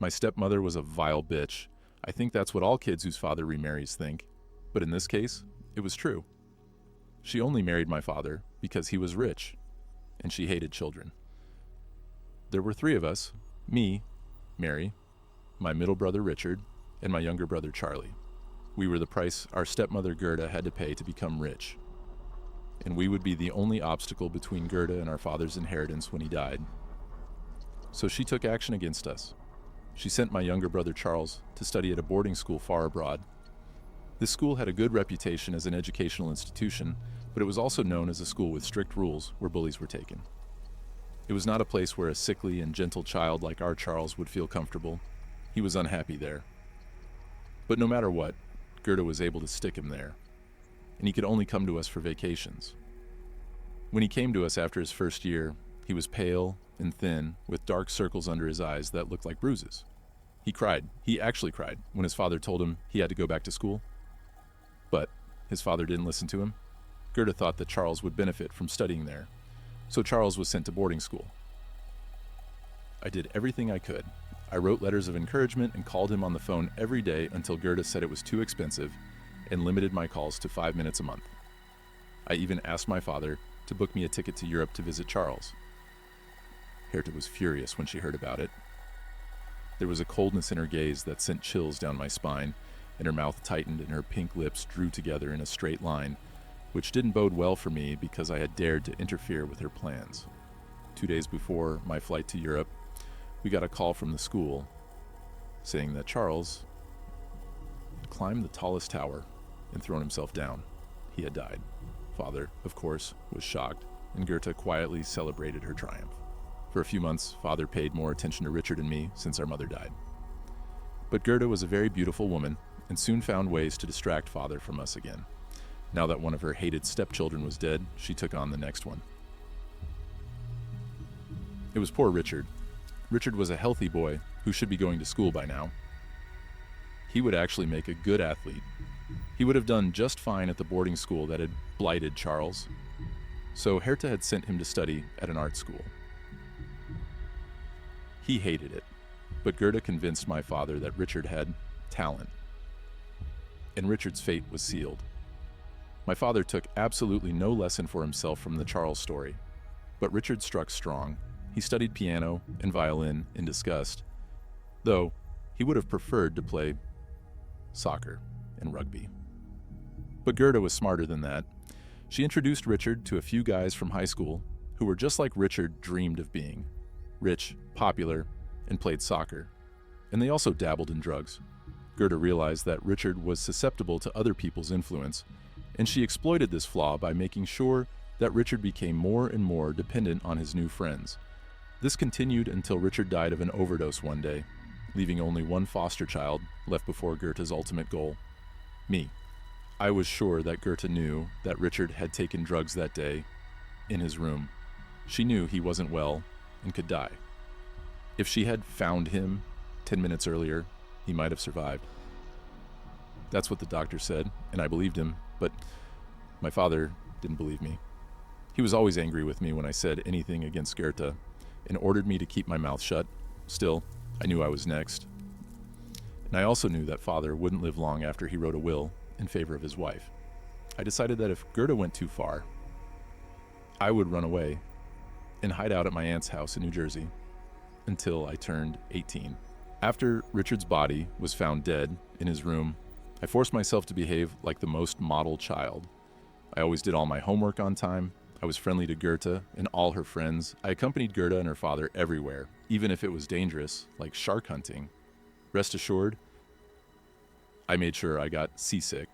My stepmother was a vile bitch. I think that's what all kids whose father remarries think. But in this case, it was true. She only married my father because he was rich, and she hated children. There were three of us: me, Mary, my middle brother Richard, and my younger brother Charlie. We were the price our stepmother Gerda had to pay to become rich. And we would be the only obstacle between Gerda and our father's inheritance when he died. So she took action against us. She sent my younger brother Charles to study at a boarding school far abroad. This school had a good reputation as an educational institution, but it was also known as a school with strict rules where bullies were taken. It was not a place where a sickly and gentle child like our Charles would feel comfortable. He was unhappy there. But no matter what, Gerda was able to stick him there, and he could only come to us for vacations. When he came to us after his first year, he was pale and thin, with dark circles under his eyes that looked like bruises. He cried. He actually cried when his father told him he had to go back to school. But his father didn't listen to him. Gerda thought that Charles would benefit from studying there, so Charles was sent to boarding school. I did everything I could. I wrote letters of encouragement and called him on the phone every day until Gerda said it was too expensive and limited my calls to 5 minutes a month. I even asked my father to book me a ticket to Europe to visit Charles. Herta was furious when she heard about it. There was a coldness in her gaze that sent chills down my spine, and her mouth tightened and her pink lips drew together in a straight line, which didn't bode well for me because I had dared to interfere with her plans. 2 days before my flight to Europe, we got a call from the school saying that Charles had climbed the tallest tower and thrown himself down. He had died. Father, of course, was shocked, and Gerda quietly celebrated her triumph. For a few months, Father paid more attention to Richard and me since our mother died. But Gerda was a very beautiful woman and soon found ways to distract Father from us again. Now that one of her hated stepchildren was dead, she took on the next one. It was poor Richard. Richard was a healthy boy who should be going to school by now. He would actually make a good athlete. He would have done just fine at the boarding school that had blighted Charles. So Herta had sent him to study at an art school. He hated it, but Gerda convinced my father that Richard had talent, and Richard's fate was sealed. My father took absolutely no lesson for himself from the Charles story, but Richard struck strong. He studied piano and violin in disgust, though he would have preferred to play soccer and rugby. But Gerda was smarter than that. She introduced Richard to a few guys from high school who were just like Richard dreamed of being: rich, popular, and played soccer. And they also dabbled in drugs. Gerda realized that Richard was susceptible to other people's influence, and she exploited this flaw by making sure that Richard became more and more dependent on his new friends. This continued until Richard died of an overdose one day, leaving only one foster child left before Gerda's ultimate goal: me. I was sure that Gerda knew that Richard had taken drugs that day in his room. She knew he wasn't well and could die. If she had found him 10 minutes earlier, he might have survived. That's what the doctor said, and I believed him, but my father didn't believe me. He was always angry with me when I said anything against Gerda and ordered me to keep my mouth shut. Still, I knew I was next. And I also knew that Father wouldn't live long after he wrote a will in favor of his wife. I decided that if Gerda went too far, I would run away and hide out at my aunt's house in New Jersey until I turned 18. After Richard's body was found dead in his room, I forced myself to behave like the most model child. I always did all my homework on time. I was friendly to Gerda and all her friends. I accompanied Gerda and her father everywhere, even if it was dangerous, like shark hunting. Rest assured, I made sure I got seasick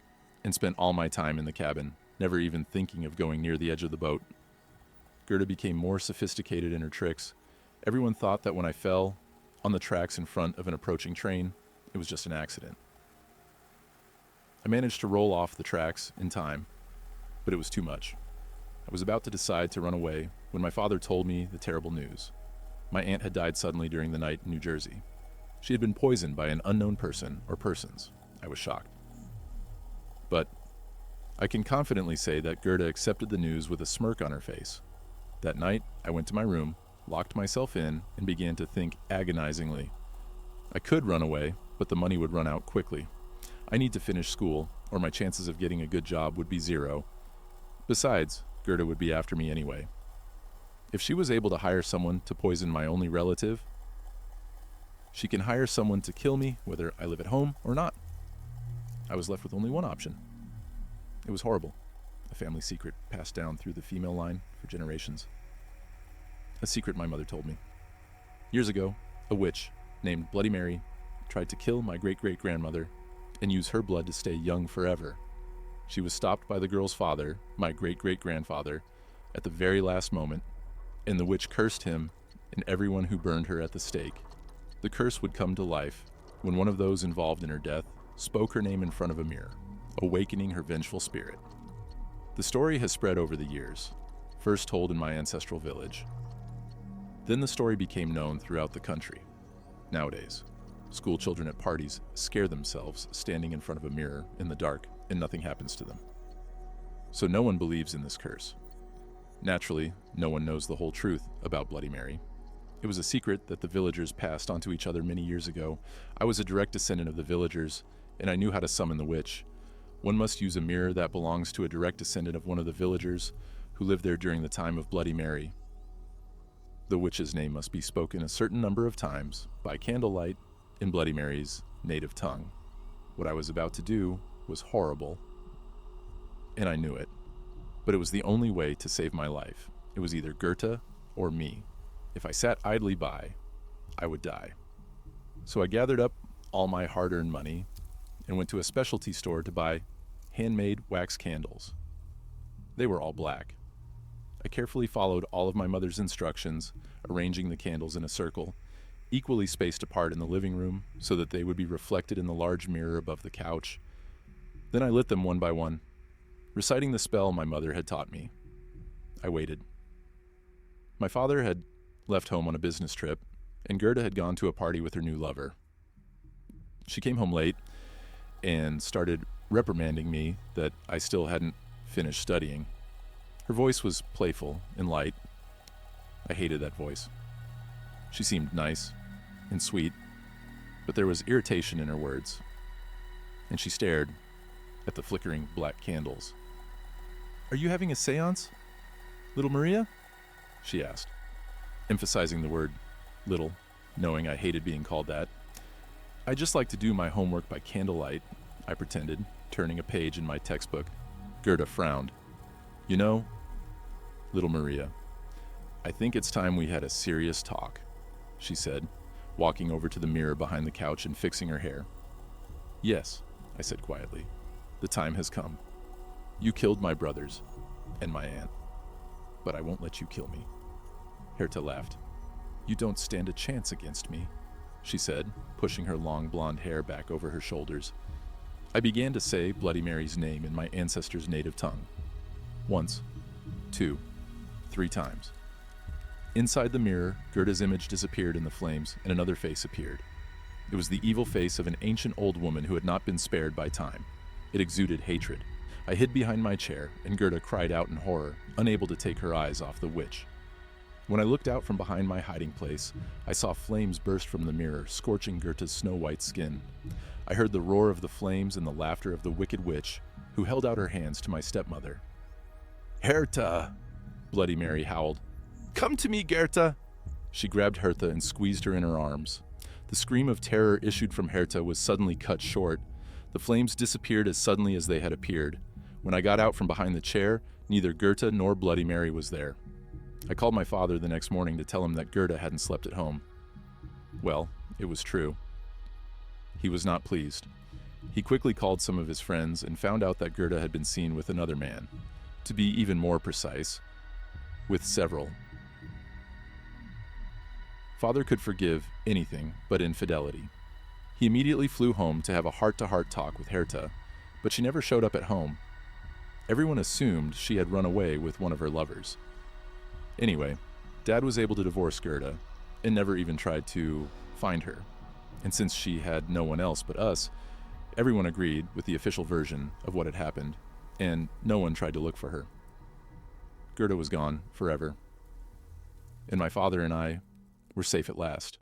and spent all my time in the cabin, never even thinking of going near the edge of the boat. Gerda became more sophisticated in her tricks. Everyone thought that when I fell on the tracks in front of an approaching train, it was just an accident. I managed to roll off the tracks in time, but it was too much. I was about to decide to run away when my father told me the terrible news. My aunt had died suddenly during the night in New Jersey. She had been poisoned by an unknown person or persons. I was shocked. But I can confidently say that Gerda accepted the news with a smirk on her face. That night, I went to my room, locked myself in, and began to think agonizingly. I could run away, but the money would run out quickly. I need to finish school, or my chances of getting a good job would be zero. Besides, Gerda would be after me anyway. If she was able to hire someone to poison my only relative, she can hire someone to kill me whether I live at home or not. I was left with only one option. It was horrible. A family secret passed down through the female line for generations. A secret my mother told me. Years ago, a witch named Bloody Mary tried to kill my great-great-grandmother and use her blood to stay young forever. She was stopped by the girl's father, my great-great-grandfather, at the very last moment, and the witch cursed him and everyone who burned her at the stake. The curse would come to life when one of those involved in her death spoke her name in front of a mirror, awakening her vengeful spirit. The story has spread over the years, first told in my ancestral village. Then the story became known throughout the country. Nowadays, school children at parties scare themselves standing in front of a mirror in the dark and nothing happens to them. So no one believes in this curse. Naturally, no one knows the whole truth about Bloody Mary. It was a secret that the villagers passed on to each other many years ago. I was a direct descendant of the villagers, and I knew how to summon the witch. One must use a mirror that belongs to a direct descendant of one of the villagers who lived there during the time of Bloody Mary. The witch's name must be spoken a certain number of times by candlelight in Bloody Mary's native tongue. What I was about to do was horrible, and I knew it. But it was the only way to save my life. It was either Gerta or me. If I sat idly by, I would die. So I gathered up all my hard-earned money and went to a specialty store to buy handmade wax candles. They were all black. I carefully followed all of my mother's instructions, arranging the candles in a circle, equally spaced apart in the living room so that they would be reflected in the large mirror above the couch. Then I lit them one by one, reciting the spell my mother had taught me. I waited. My father had left home on a business trip, and Gerda had gone to a party with her new lover. She came home late and started reprimanding me that I still hadn't finished studying. Her voice was playful and light. I hated that voice. She seemed nice and sweet, but there was irritation in her words, and she stared at the flickering black candles. "Are you having a seance, little Maria?" she asked, emphasizing the word little, knowing I hated being called that. "I just like to do my homework by candlelight," I pretended, turning a page in my textbook. Gerda frowned. "You know, little Maria, I think it's time we had a serious talk," she said, walking over to the mirror behind the couch and fixing her hair. "Yes," I said quietly, "the time has come. You killed my brothers and my aunt, but I won't let you kill me." Herta laughed. "You don't stand a chance against me," she said, pushing her long blonde hair back over her shoulders. I began to say Bloody Mary's name in my ancestor's native tongue. Once, 2, 3 times. Inside the mirror, Gerda's image disappeared in the flames, and another face appeared. It was the evil face of an ancient old woman who had not been spared by time. It exuded hatred. I hid behind my chair, and Gerda cried out in horror, unable to take her eyes off the witch. When I looked out from behind my hiding place, I saw flames burst from the mirror, scorching Gerta's snow-white skin. I heard the roar of the flames and the laughter of the wicked witch, who held out her hands to my stepmother. "Herta!" Bloody Mary howled. "Come to me, Gerta!" She grabbed Herta and squeezed her in her arms. The scream of terror issued from Herta was suddenly cut short. The flames disappeared as suddenly as they had appeared. When I got out from behind the chair, neither Gerta nor Bloody Mary was there. I called my father the next morning to tell him that Gerda hadn't slept at home. Well, it was true. He was not pleased. He quickly called some of his friends and found out that Gerda had been seen with another man. To be even more precise, with several. Father could forgive anything but infidelity. He immediately flew home to have a heart-to-heart talk with Herta, but she never showed up at home. Everyone assumed she had run away with one of her lovers. Anyway, Dad was able to divorce Gerda and never even tried to find her. And since she had no one else but us, everyone agreed with the official version of what had happened, and no one tried to look for her. Gerda was gone forever, and my father and I were safe at last.